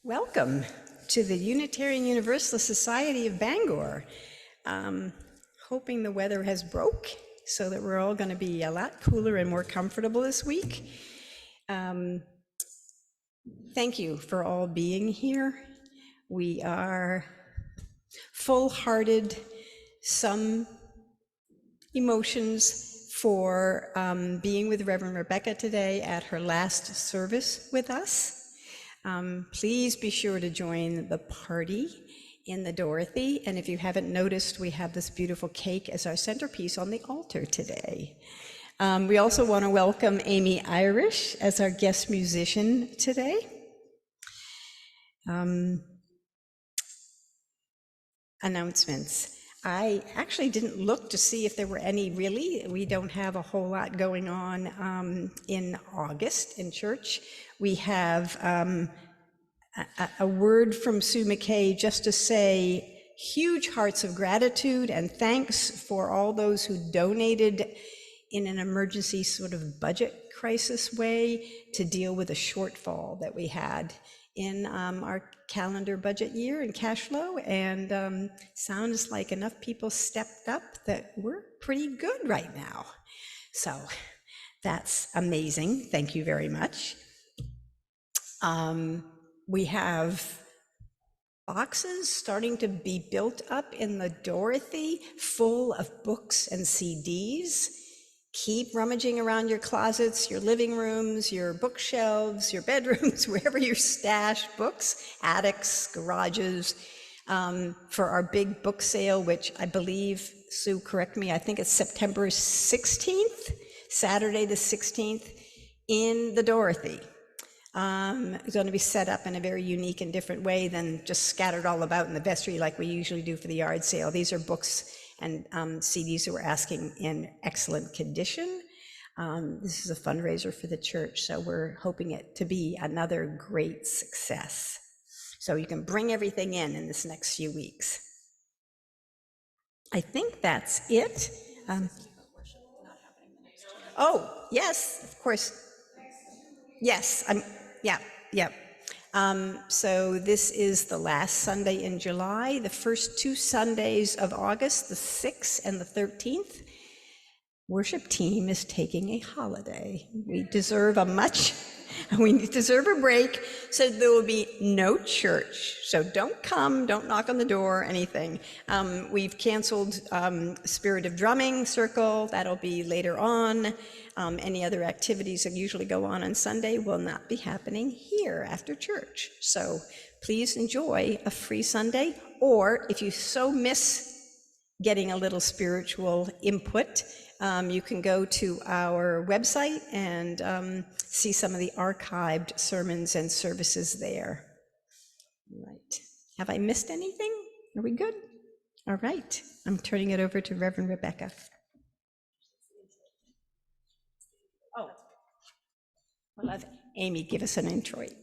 Welcome to the Unitarian Universalist Society of Bangor. Hoping the weather has broke so that we're all going to be a lot cooler and more comfortable this week. Thank you for all being here. We are full-hearted, some emotions for being with Rev Rebecca today at her last service with us. Please be sure to join the party in the Dorothy, and if you haven't noticed, we have this beautiful cake as our centerpiece on the altar today. We also want to welcome Amy Irish as our guest musician today. Announcements. I actually didn't look to see if there were any really. We don't have a whole lot going on in August in church. We have a word from Sue McKay just to say huge hearts of gratitude and thanks for all those who donated in an emergency sort of budget crisis way to deal with a shortfall that we had in our calendar budget year and cash flow, and sounds like enough people stepped up that we're pretty good right now. So that's amazing. Thank you very much. We have boxes starting to be built up in the Dorothy full of books and CDs. Keep rummaging around your closets, your living rooms, your bookshelves, your bedrooms, wherever you stash books, attics, garages, for our big book sale, which I believe, Sue, correct me, I think it's September 16th, Saturday the 16th, in the Dorothy. It's going to be set up in a very unique and different way than just scattered all about in the vestry like we usually do for the yard sale. These are books and CDs that we're asking in excellent condition. This is a fundraiser for the church, so we're hoping it to be another great success. So you can bring everything in this next few weeks. I think that's it. Oh, yes, of course. Yes, yeah. So this is the last Sunday in July, the first 2 Sundays of August, the 6th and the 13th. Worship team is taking a holiday. We deserve a break, so there will be no church. So don't come, don't knock on the door, anything. We've canceled Spirit of Drumming Circle, that'll be later on. Any other activities that usually go on Sunday will not be happening here after church. So please enjoy a free Sunday, or if you so miss getting a little spiritual input, you can go to our website and see some of the archived sermons and services there. Right. Have I missed anything? Are we good? All right. I'm turning it over to Reverend Rebecca. Oh, we'll have Amy give us an introit.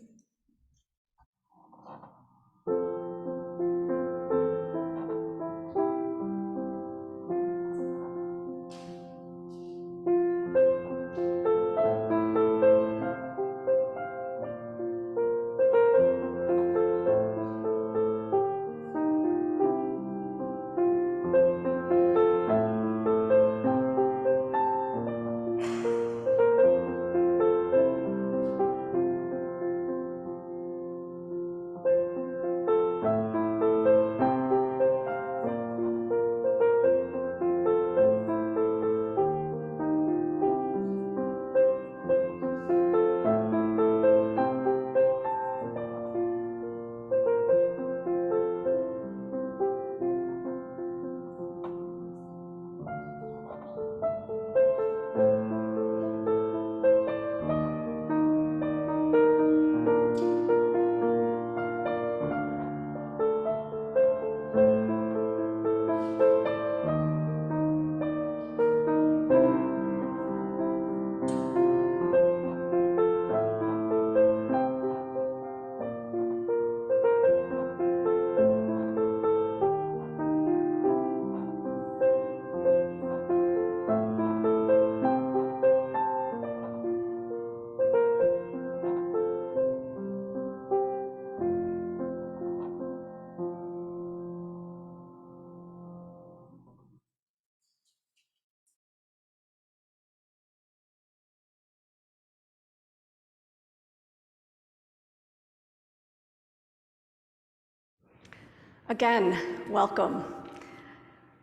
Again, welcome.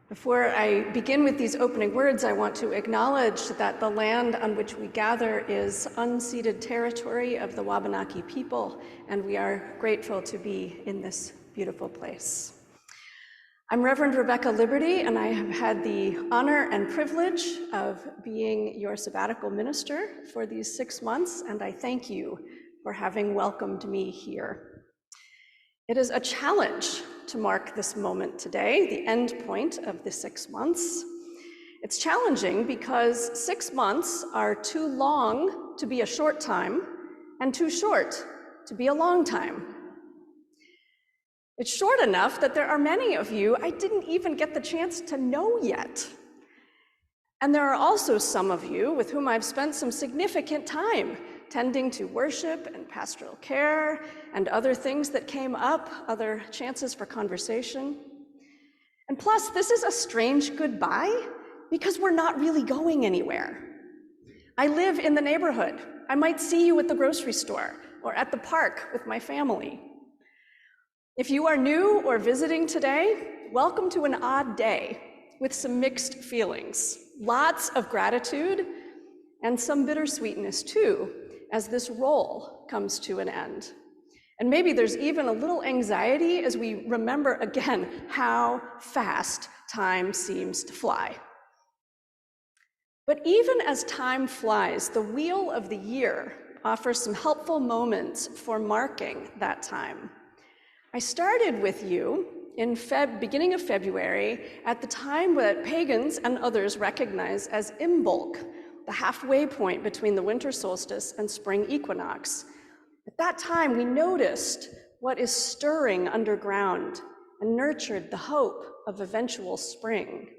Before I begin with these opening words, I want to acknowledge that the land on which we gather is unceded territory of the Wabanaki people, and we are grateful to be in this beautiful place. I'm Rev Rebecca Liberty, and I have had the honor and privilege of being your sabbatical minister for these 6 months, and I thank you for having welcomed me here. It is a challenge to mark this moment today, the end point of the 6 months. It's challenging because 6 months are too long to be a short time and too short to be a long time. It's short enough that there are many of you I didn't even get the chance to know yet. And there are also some of you with whom I've spent some significant time tending to worship and pastoral care and other things that came up, other chances for conversation. And plus, this is a strange goodbye because we're not really going anywhere. I live in the neighborhood. I might see you at the grocery store or at the park with my family. If you are new or visiting today, welcome to an odd day with some mixed feelings, lots of gratitude and some bittersweetness too, as this role comes to an end. And maybe there's even a little anxiety as we remember again how fast time seems to fly. But even as time flies, the wheel of the year offers some helpful moments for marking that time. I started with you in beginning of February at the time that pagans and others recognize as Imbolc, the halfway point between the winter solstice and spring equinox. At that time, we noticed what is stirring underground and nurtured the hope of eventual spring.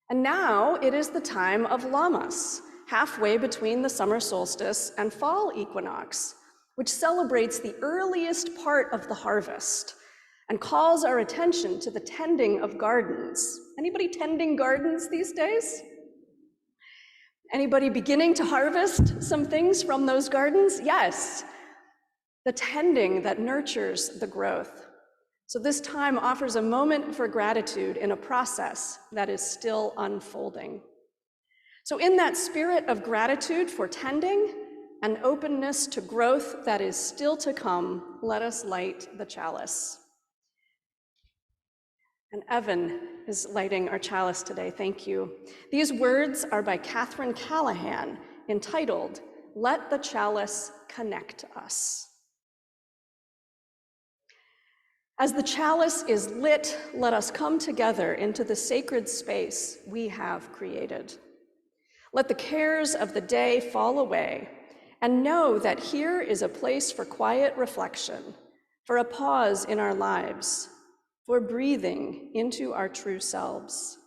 And now it is the time of Lammas, halfway between the summer solstice and fall equinox, which celebrates the earliest part of the harvest and calls our attention to the tending of gardens. Anybody tending gardens these days? Anybody beginning to harvest some things from those gardens? Yes, the tending that nurtures the growth. So this time offers a moment for gratitude in a process that is still unfolding. So in that spirit of gratitude for tending and openness to growth that is still to come, let us light the chalice. And Evan is lighting our chalice today, thank you. These words are by Catherine Callahan, entitled, "Let the Chalice Connect Us." As the chalice is lit, let us come together into the sacred space we have created. Let the cares of the day fall away, and know that here is a place for quiet reflection, for a pause in our lives, for breathing into our true selves.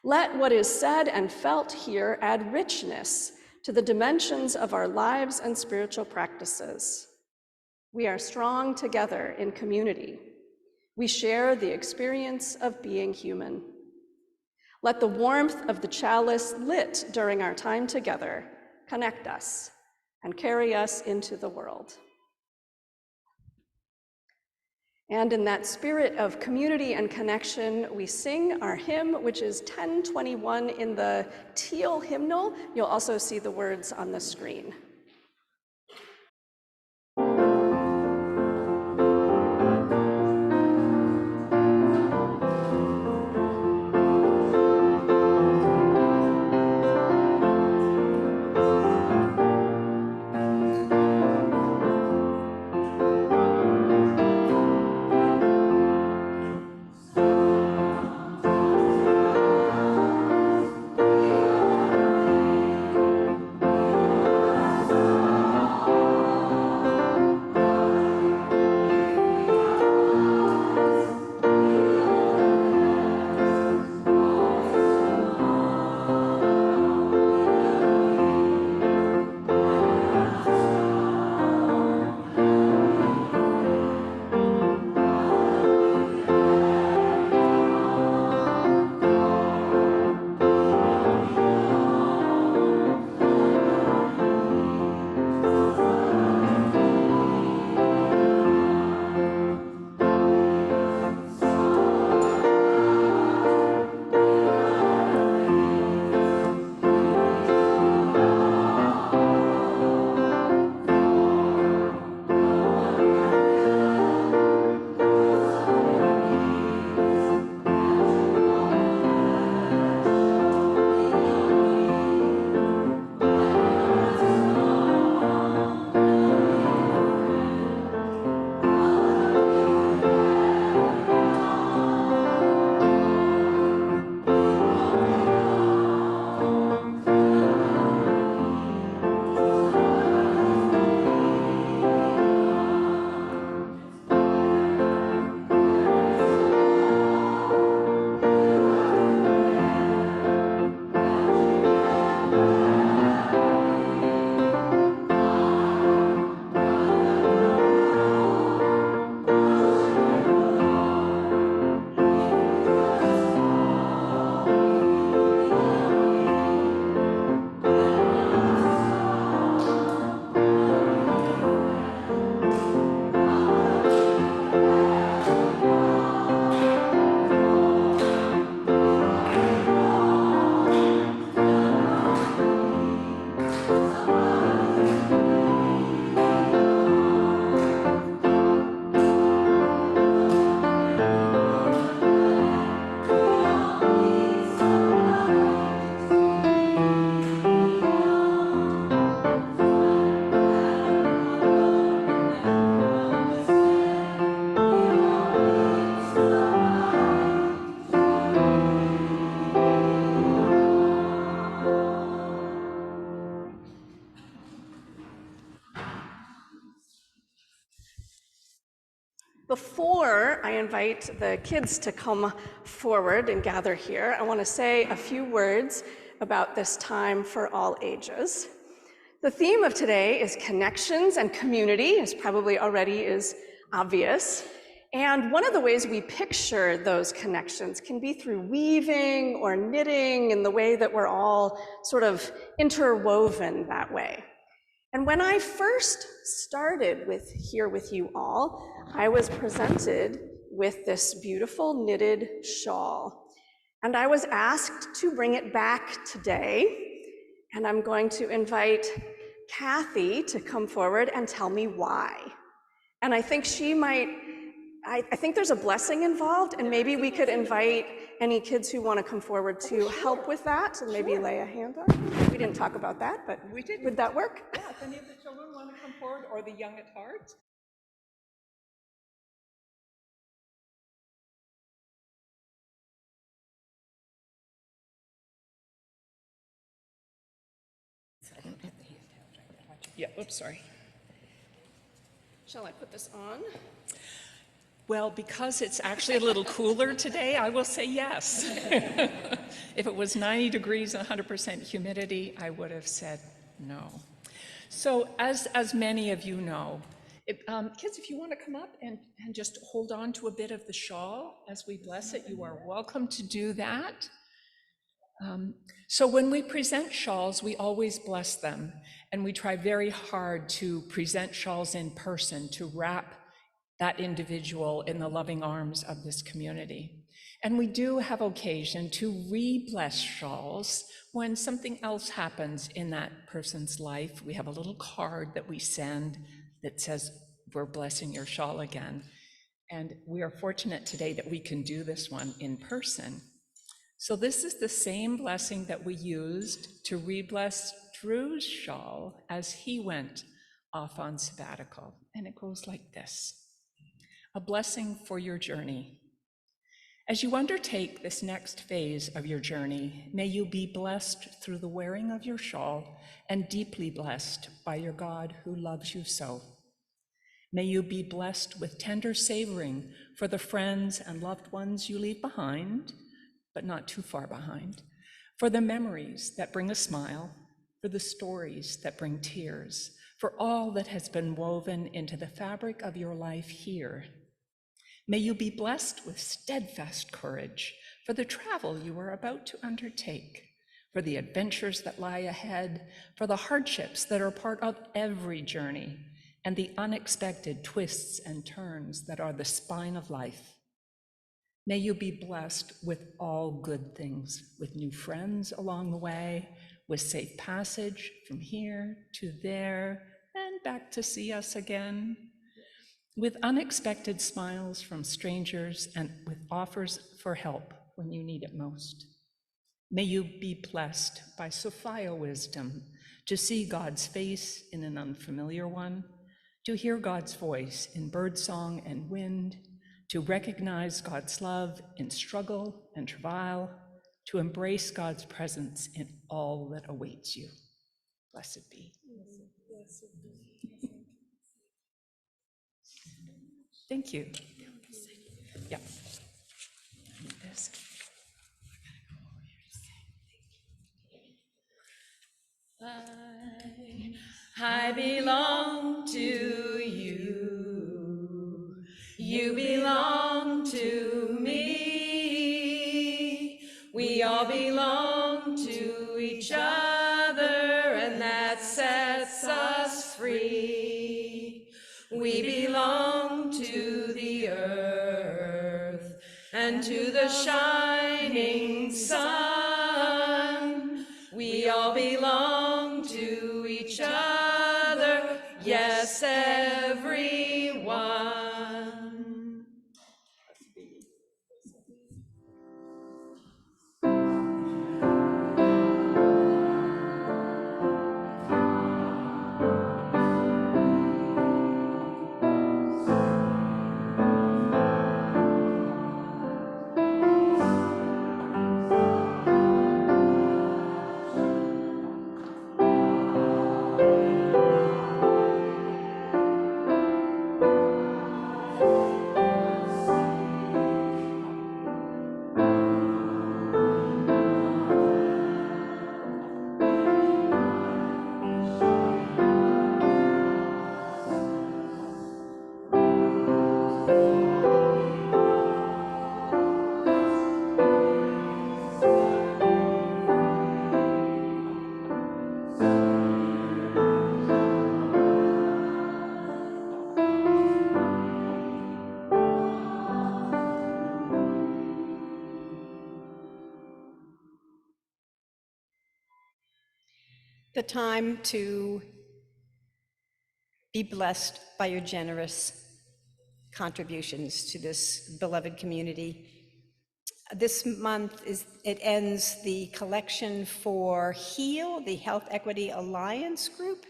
Let what is said and felt here add richness to the dimensions of our lives and spiritual practices. We are strong together in community. We share the experience of being human. Let the warmth of the chalice lit during our time together connect us and carry us into the world. And in that spirit of community and connection, we sing our hymn, which is 1021 in the teal hymnal. You'll also see the words on the screen. Before I invite the kids to come forward and gather here, I want to say a few words about this time for all ages. The theme of today is connections and community, as probably already is obvious. And one of the ways we picture those connections can be through weaving or knitting in the way that we're all sort of interwoven that way. And when I first started here with you all, I was presented with this beautiful knitted shawl. And I was asked to bring it back today. And I'm going to invite Kathy to come forward and tell me why. And I think she might, I think there's a blessing involved, and maybe we could invite any kids who want to come forward to help with that and maybe lay a hand on. We didn't talk about that, but would that work? Yeah, if any of the children want to come forward, or the young at heart. Yeah, oops, sorry. Shall I put this on? Well, because it's actually a little cooler today, I will say yes. If it was 90 degrees and 100% humidity, I would have said no. So as many of you know, kids, if you want to come up and just hold on to a bit of the shawl as we bless it, you are welcome to do that. So when we present shawls, we always bless them, and we try very hard to present shawls in person, to wrap that individual in the loving arms of this community. And we do have occasion to re-bless shawls when something else happens in that person's life. We have a little card that we send that says, "We're blessing your shawl again." And we are fortunate today that we can do this one in person. So this is the same blessing that we used to re-bless Drew's shawl as he went off on sabbatical. And it goes like this: a blessing for your journey. As you undertake this next phase of your journey, may you be blessed through the wearing of your shawl and deeply blessed by your God who loves you so. May you be blessed with tender savoring for the friends and loved ones you leave behind, but not too far behind, for the memories that bring a smile, for the stories that bring tears, for all that has been woven into the fabric of your life here. May you be blessed with steadfast courage for the travel you are about to undertake, for the adventures that lie ahead, for the hardships that are part of every journey, and the unexpected twists and turns that are the spine of life. May you be blessed with all good things, with new friends along the way, with safe passage from here to there and back to see us again, with unexpected smiles from strangers and with offers for help when you need it most. May you be blessed by Sophia wisdom to see God's face in an unfamiliar one, to hear God's voice in birdsong and wind, to recognize God's love in struggle and travail, to embrace God's presence in all that awaits you. Blessed be. Thank you. Yeah. This. I belong to you. You belong to me. We all belong to each other, and that sets us free. We belong to the earth and to the shining sun. We all belong to each other, yes, everyone. the time to be blessed by your generous contributions to this beloved community. This month it ends the collection for HEAL, the Health Equity Alliance group.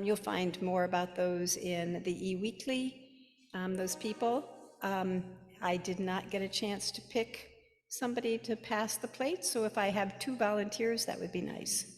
You'll find more about those in the e-weekly, those people. I did not get a chance to pick somebody to pass the plate, so if I have 2 volunteers, that would be nice.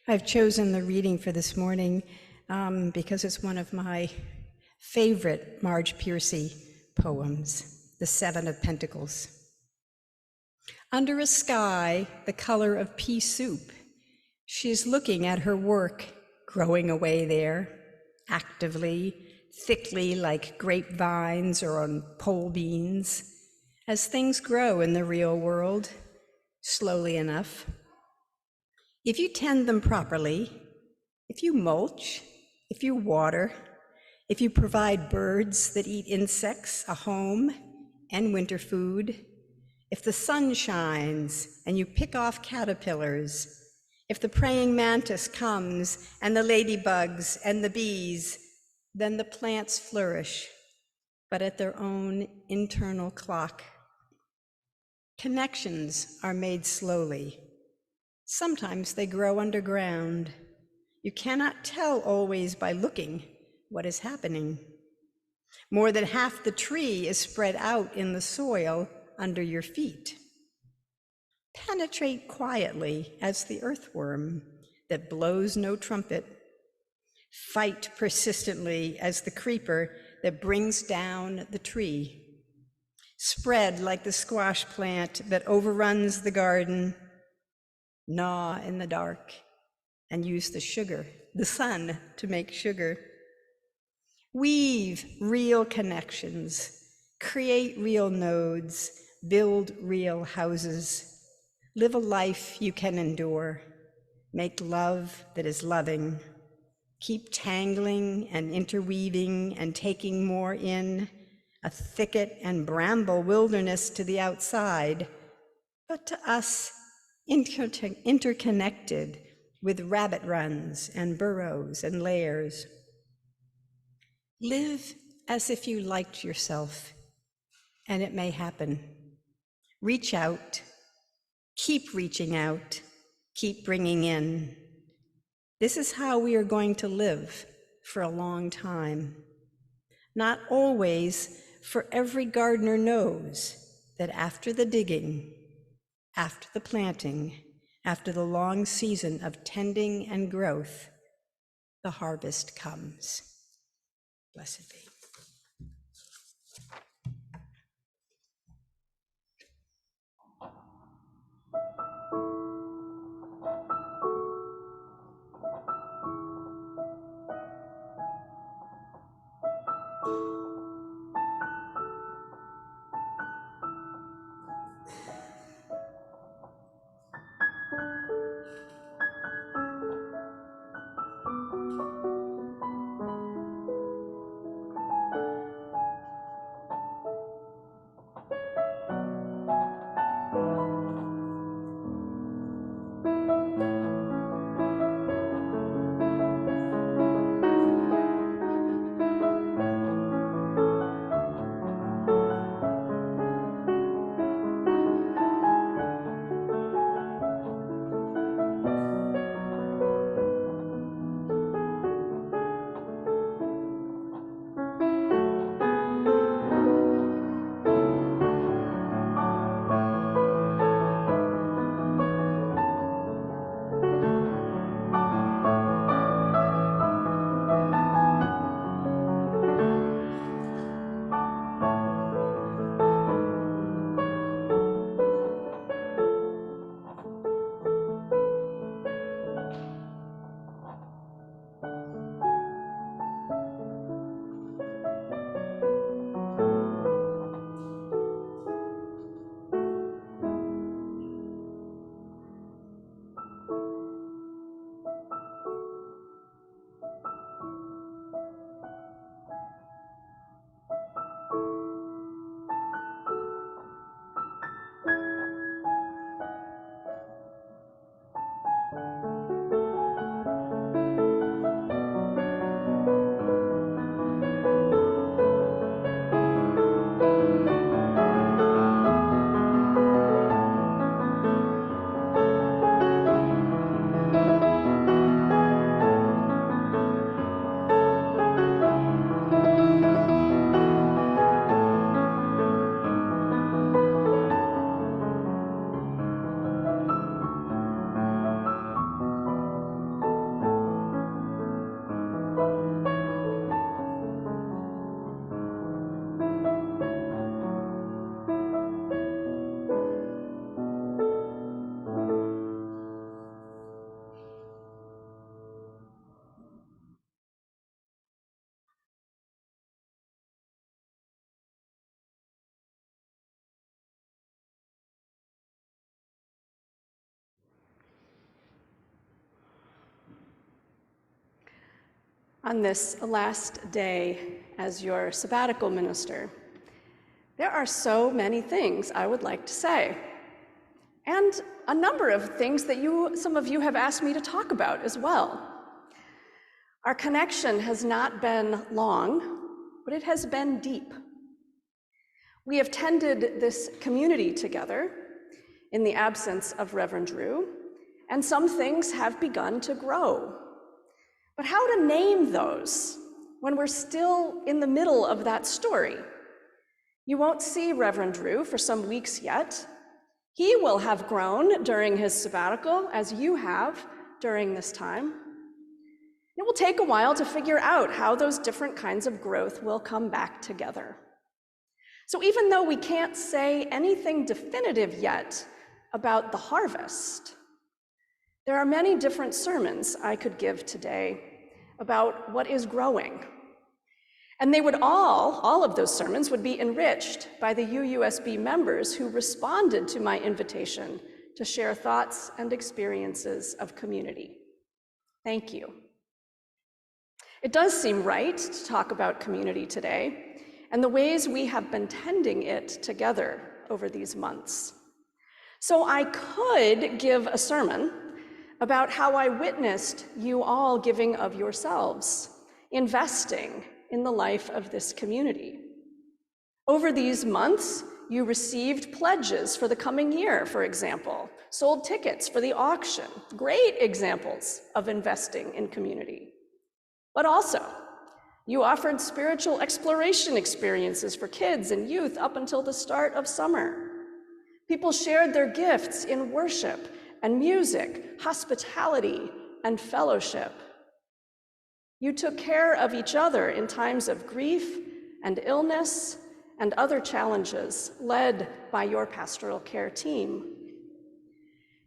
I've chosen the reading for this morning because it's one of my favorite Marge Piercy poems, The Seven of Pentacles. Under a sky the color of pea soup, she's looking at her work growing away there, actively thickly like grapevines or on pole beans, as things grow in the real world, slowly enough. If you tend them properly, if you mulch, if you water, if you provide birds that eat insects a home and winter food, if the sun shines and you pick off caterpillars, if the praying mantis comes and the ladybugs and the bees, then the plants flourish, but at their own internal clock. Connections are made slowly. Sometimes they grow underground. You cannot tell always by looking what is happening. More than half the tree is spread out in the soil under your feet. Penetrate quietly as the earthworm that blows no trumpet. Fight persistently as the creeper that brings down the tree. Spread like the squash plant that overruns the garden. Gnaw in the dark and use the sun to make sugar. Weave real connections, create real nodes, build real houses. Live a life you can endure. Make love that is loving. Keep tangling and interweaving and taking more in, a thicket and bramble wilderness to the outside, but to us interconnected with rabbit runs and burrows and lairs. Live as if you liked yourself, and it may happen. Reach out, keep reaching out, keep bringing in. This is how we are going to live for a long time. Not always, for every gardener knows that after the digging, after the planting, after the long season of tending and growth, the harvest comes. Blessed be. On this last day as your sabbatical minister, there are so many things I would like to say, and a number of things that some of you have asked me to talk about as well. Our connection has not been long, but it has been deep. We have tended this community together in the absence of Reverend Drew, and some things have begun to grow. But how to name those when we're still in the middle of that story? You won't see Reverend Drew for some weeks yet. He will have grown during his sabbatical, as you have during this time. It will take a while to figure out how those different kinds of growth will come back together. So even though we can't say anything definitive yet about the harvest, there are many different sermons I could give today about what is growing. And they would all of those sermons would be enriched by the UUSB members who responded to my invitation to share thoughts and experiences of community. Thank you. It does seem right to talk about community today and the ways we have been tending it together over these months. So I could give a sermon about how I witnessed you all giving of yourselves, investing in the life of this community. Over these months, you received pledges for the coming year, for example, sold tickets for the auction, great examples of investing in community. But also, you offered spiritual exploration experiences for kids and youth up until the start of summer. People shared their gifts in worship and music, hospitality, and fellowship. You took care of each other in times of grief and illness and other challenges led by your pastoral care team.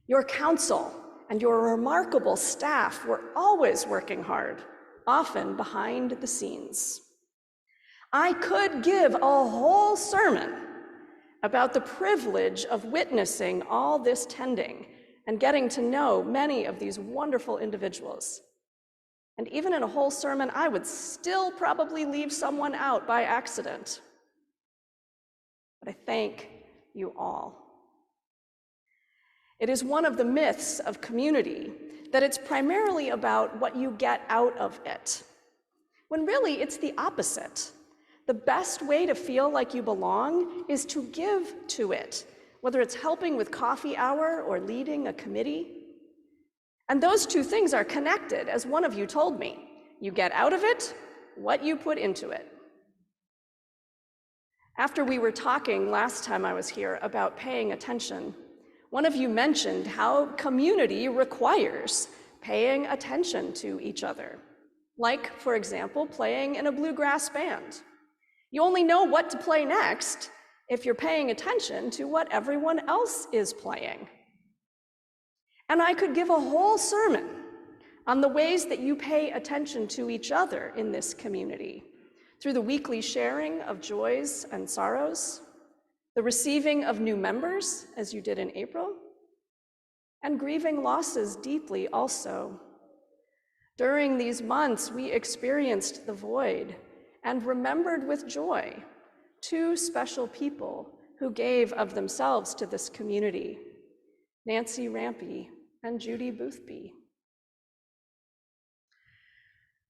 Your counsel and your remarkable staff were always working hard, often behind the scenes. I could give a whole sermon about the privilege of witnessing all this tending and getting to know many of these wonderful individuals. And even in a whole sermon, I would still probably leave someone out by accident. But I thank you all. It is one of the myths of community that it's primarily about what you get out of it, when really it's the opposite. The best way to feel like you belong is to give to it, whether it's helping with coffee hour or leading a committee. And those two things are connected, as one of you told me. You get out of it what you put into it. After we were talking last time I was here about paying attention, one of you mentioned how community requires paying attention to each other. Like, for example, playing in a bluegrass band. You only know what to play next if you're paying attention to what everyone else is playing. And I could give a whole sermon on the ways that you pay attention to each other in this community, through the weekly sharing of joys and sorrows, the receiving of new members, as you did in April, and grieving losses deeply also. During these months, we experienced the void and remembered with joy two special people who gave of themselves to this community, Nancy Rampey and Judy Boothby.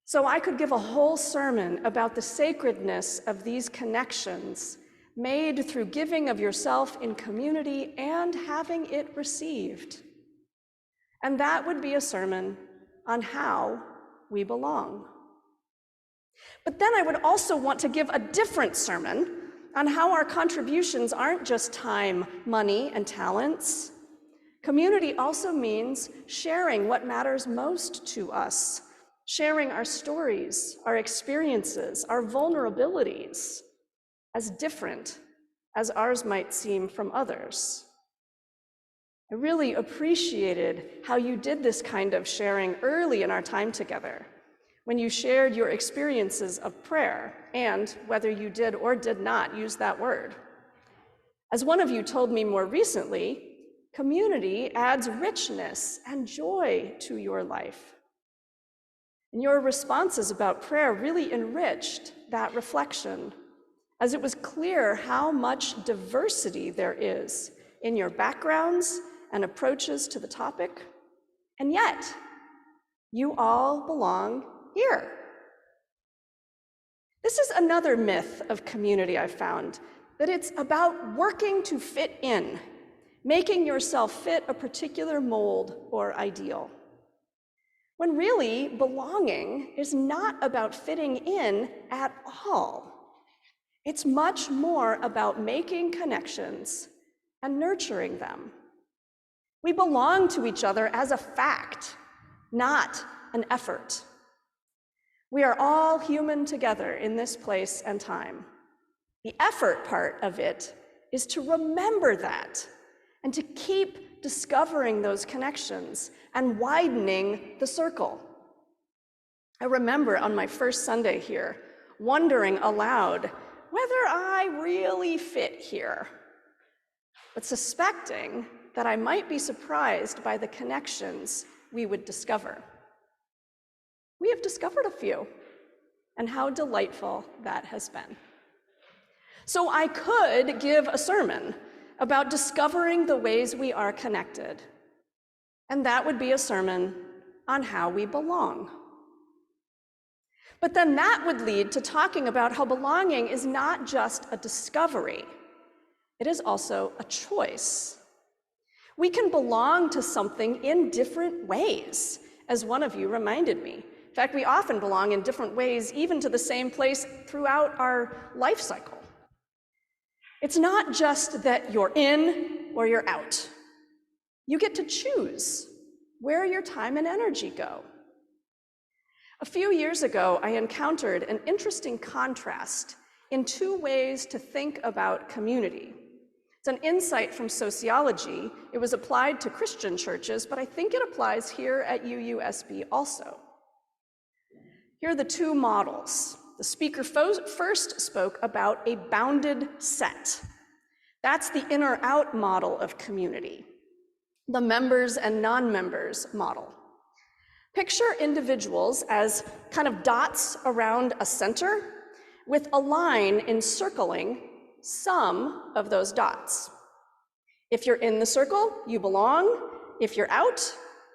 So I could give a whole sermon about the sacredness of these connections made through giving of yourself in community and having it received. And that would be a sermon on how we belong. But then I would also want to give a different sermon on how our contributions aren't just time, money, and talents. Community also means sharing what matters most to us, sharing our stories, our experiences, our vulnerabilities, as different as ours might seem from others. I really appreciated how you did this kind of sharing early in our time together, when you shared your experiences of prayer, and whether you did or did not use that word. As one of you told me more recently, community adds richness and joy to your life. And your responses about prayer really enriched that reflection, as it was clear how much diversity there is in your backgrounds and approaches to the topic, and yet you all belong here. This is another myth of community I've found, that it's about working to fit in, making yourself fit a particular mold or ideal. When really, belonging is not about fitting in at all. It's much more about making connections and nurturing them. We belong to each other as a fact, not an effort. We are all human together in this place and time. The effort part of it is to remember that and to keep discovering those connections and widening the circle. I remember on my first Sunday here, wondering aloud whether I really fit here, but suspecting that I might be surprised by the connections we would discover. We have discovered a few, and how delightful that has been. So I could give a sermon about discovering the ways we are connected, and that would be a sermon on how we belong. But then that would lead to talking about how belonging is not just a discovery, it is also a choice. We can belong to something in different ways, as one of you reminded me. In fact, we often belong in different ways, even to the same place throughout our life cycle. It's not just that you're in or you're out. You get to choose where your time and energy go. A few years ago, I encountered an interesting contrast in two ways to think about community. It's an insight from sociology. It was applied to Christian churches, but I think it applies here at UUSB also. Here are the two models. The speaker first spoke about a bounded set. That's the inner-out model of community, the members and non-members model. Picture individuals as kind of dots around a center with a line encircling some of those dots. If you're in the circle, you belong. If you're out,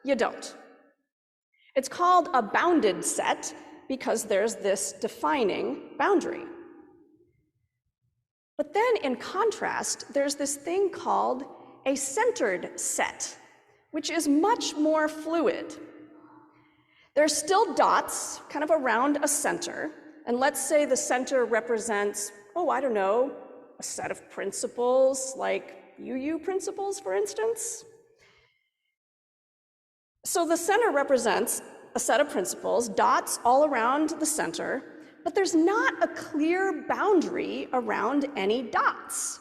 you don't. It's called a bounded set because there's this defining boundary. But then in contrast, there's this thing called a centered set, which is much more fluid. There's still dots kind of around a center, and let's say the center represents, a set of principles, like UU principles, for instance. So the center represents a set of principles, dots all around the center, but there's not a clear boundary around any dots.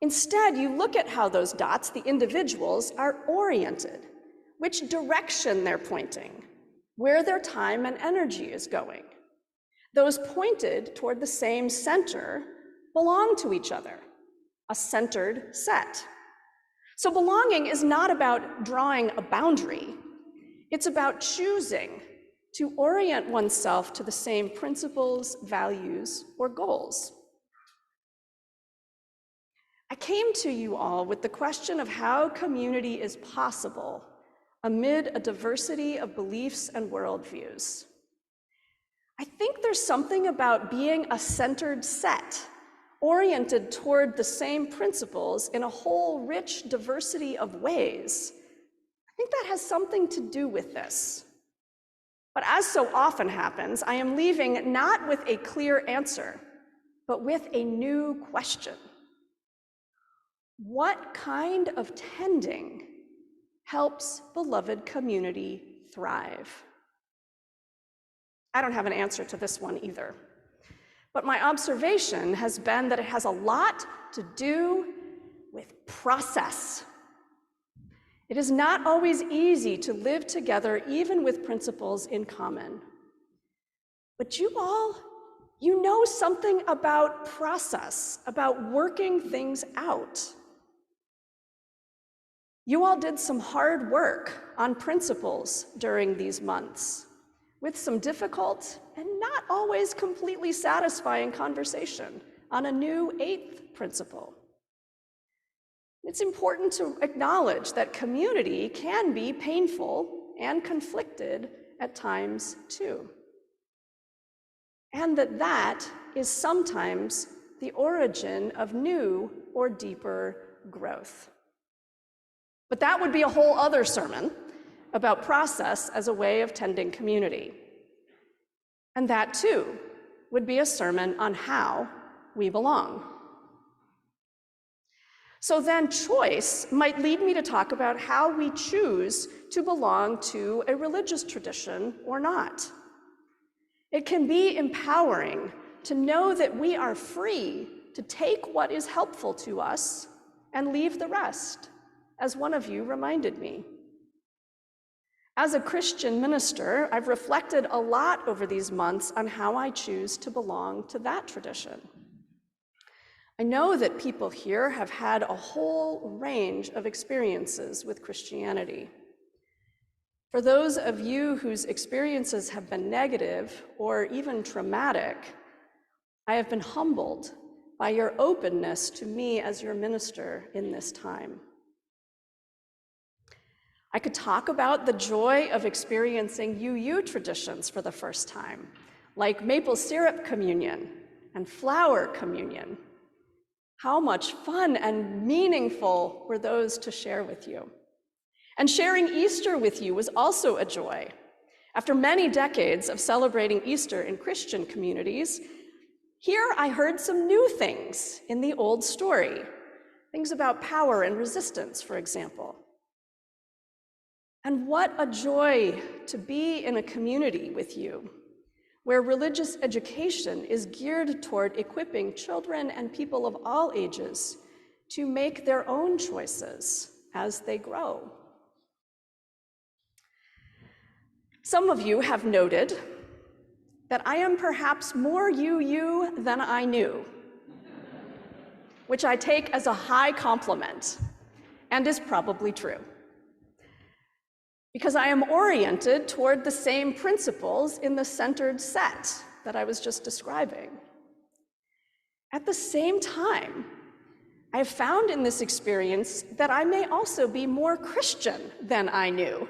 Instead, you look at how those dots, the individuals, are oriented, which direction they're pointing, where their time and energy is going. Those pointed toward the same center belong to each other, a centered set. So belonging is not about drawing a boundary. It's about choosing to orient oneself to the same principles, values, or goals. I came to you all with the question of how community is possible amid a diversity of beliefs and worldviews. I think there's something about being a centered set, oriented toward the same principles in a whole rich diversity of ways. I think that has something to do with this. But as so often happens, I am leaving not with a clear answer, but with a new question. What kind of tending helps beloved community thrive? I don't have an answer to this one either. But my observation has been that it has a lot to do with process. It is not always easy to live together, even with principles in common. But you all, you know something about process, about working things out. You all did some hard work on principles during these months. with some difficult and not always completely satisfying conversation on a new 8th principle. It's important to acknowledge that community can be painful and conflicted at times too, and that is sometimes the origin of new or deeper growth. But that would be a whole other sermon about process as a way of tending community. And that too would be a sermon on how we belong. So then choice might lead me to talk about how we choose to belong to a religious tradition or not. It can be empowering to know that we are free to take what is helpful to us and leave the rest, as one of you reminded me. As a Christian minister, I've reflected a lot over these months on how I choose to belong to that tradition. I know that people here have had a whole range of experiences with Christianity. For those of you whose experiences have been negative or even traumatic, I have been humbled by your openness to me as your minister in this time. I could talk about the joy of experiencing UU traditions for the first time, like maple syrup communion and flower communion. How much fun and meaningful were those to share with you? And sharing Easter with you was also a joy. After many decades of celebrating Easter in Christian communities, here I heard some new things in the old story, things about power and resistance, for example. And what a joy to be in a community with you, where religious education is geared toward equipping children and people of all ages to make their own choices as they grow. Some of you have noted that I am perhaps more UU than I knew, which I take as a high compliment and is probably true, because I am oriented toward the same principles in the centered set that I was just describing. At the same time, I have found in this experience that I may also be more Christian than I knew.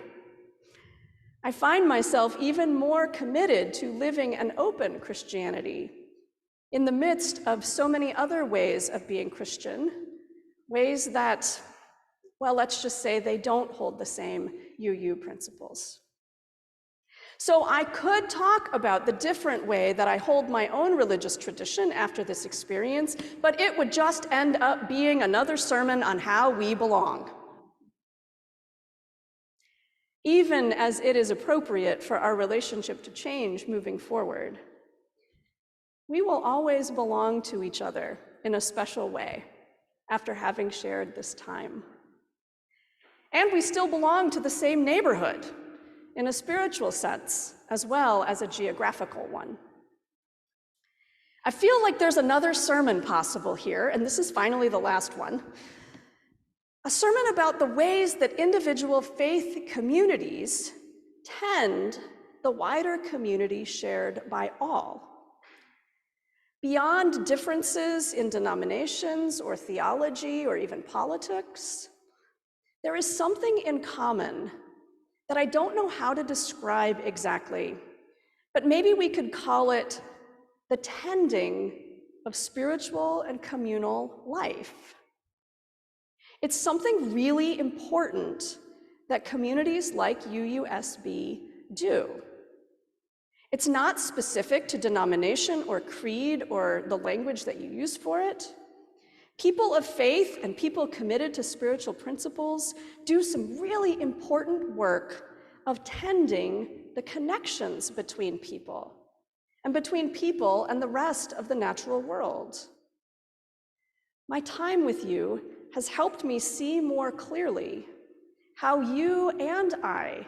I find myself even more committed to living an open Christianity in the midst of so many other ways of being Christian, ways that, well, let's just say they don't hold the same UU principles. So I could talk about the different way that I hold my own religious tradition after this experience, but it would just end up being another sermon on how we belong. Even as it is appropriate for our relationship to change moving forward, we will always belong to each other in a special way after having shared this time. And we still belong to the same neighborhood in a spiritual sense, as well as a geographical one. I feel like there's another sermon possible here, and this is finally the last one. A sermon about the ways that individual faith communities tend the wider community shared by all. Beyond differences in denominations or theology or even politics, there is something in common that I don't know how to describe exactly, but maybe we could call it the tending of spiritual and communal life. It's something really important that communities like UUSB do. It's not specific to denomination or creed or the language that you use for it. People of faith and people committed to spiritual principles do some really important work of tending the connections between people and the rest of the natural world. My time with you has helped me see more clearly how you and I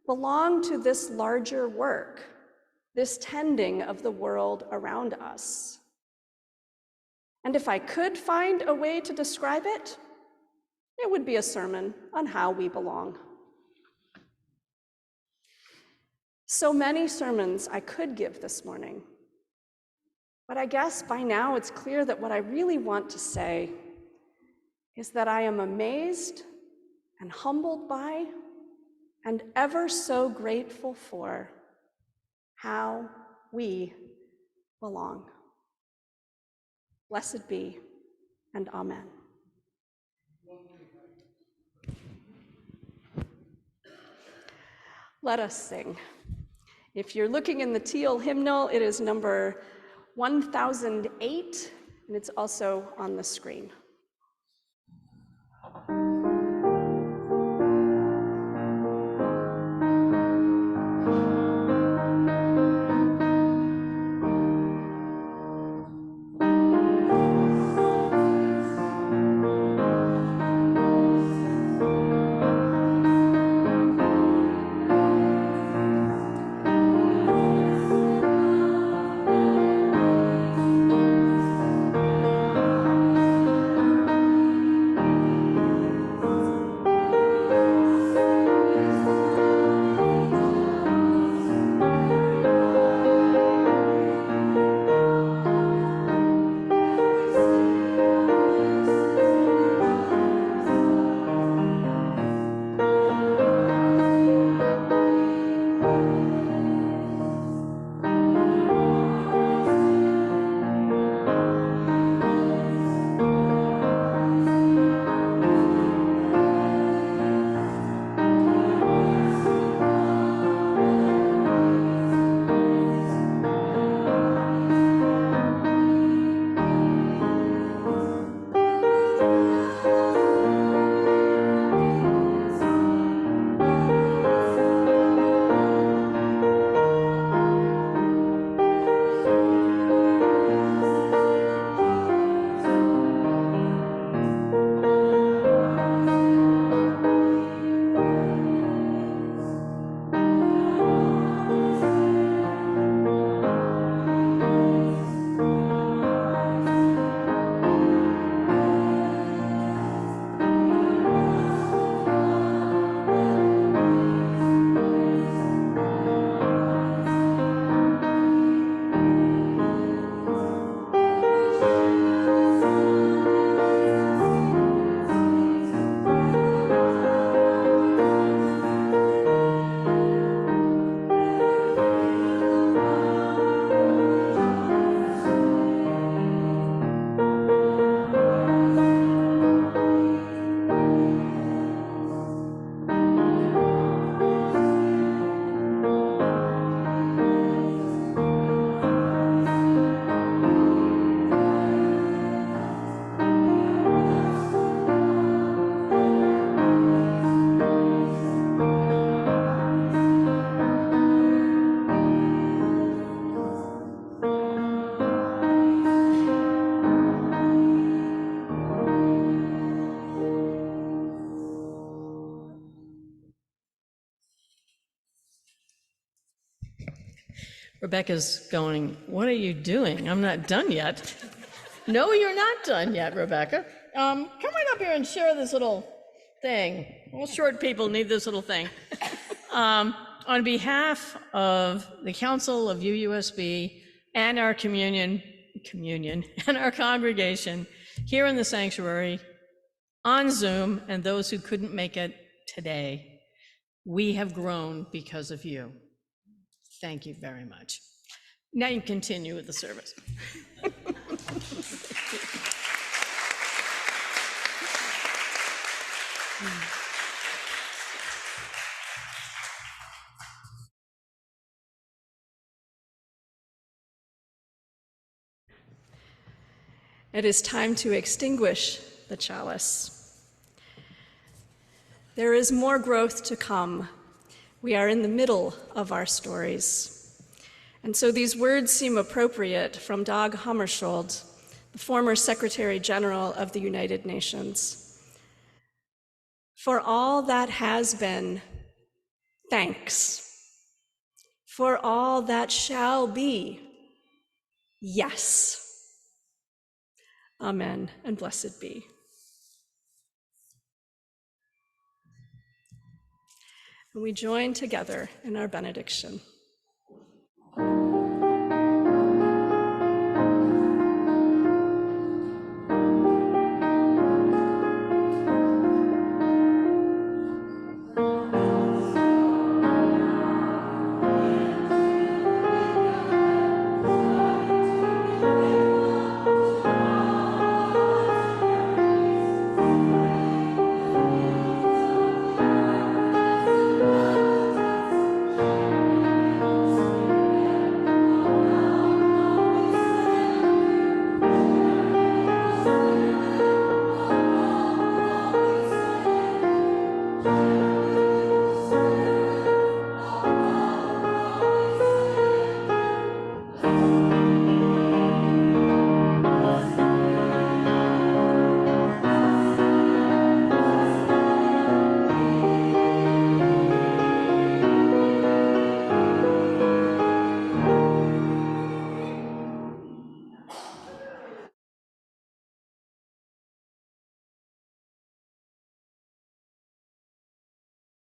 belong to this larger work, this tending of the world around us. And if I could find a way to describe it, it would be a sermon on how we belong. So many sermons I could give this morning, but I guess by now it's clear that what I really want to say is that I am amazed and humbled by and ever so grateful for how we belong. Blessed be, and amen. Let us sing. If you're looking in the teal hymnal, it is number 1008, and it's also on the screen. Rebecca's going, what are you doing? I'm not done yet. No, you're not done yet, Rebecca. Come right up here and share this little thing. All short people need this little thing. On behalf of the Council of UUSB and our communion and our congregation here in the sanctuary, on Zoom, and those who couldn't make it today, we have grown because of you. Thank you very much. Now you can continue with the service. It is time to extinguish the chalice. There is more growth to come. We are in the middle of our stories. And so these words seem appropriate from Dag Hammarskjöld, the former Secretary General of the United Nations. For all that has been, thanks. For all that shall be, yes. Amen, and blessed be. And we join together in our benediction. you.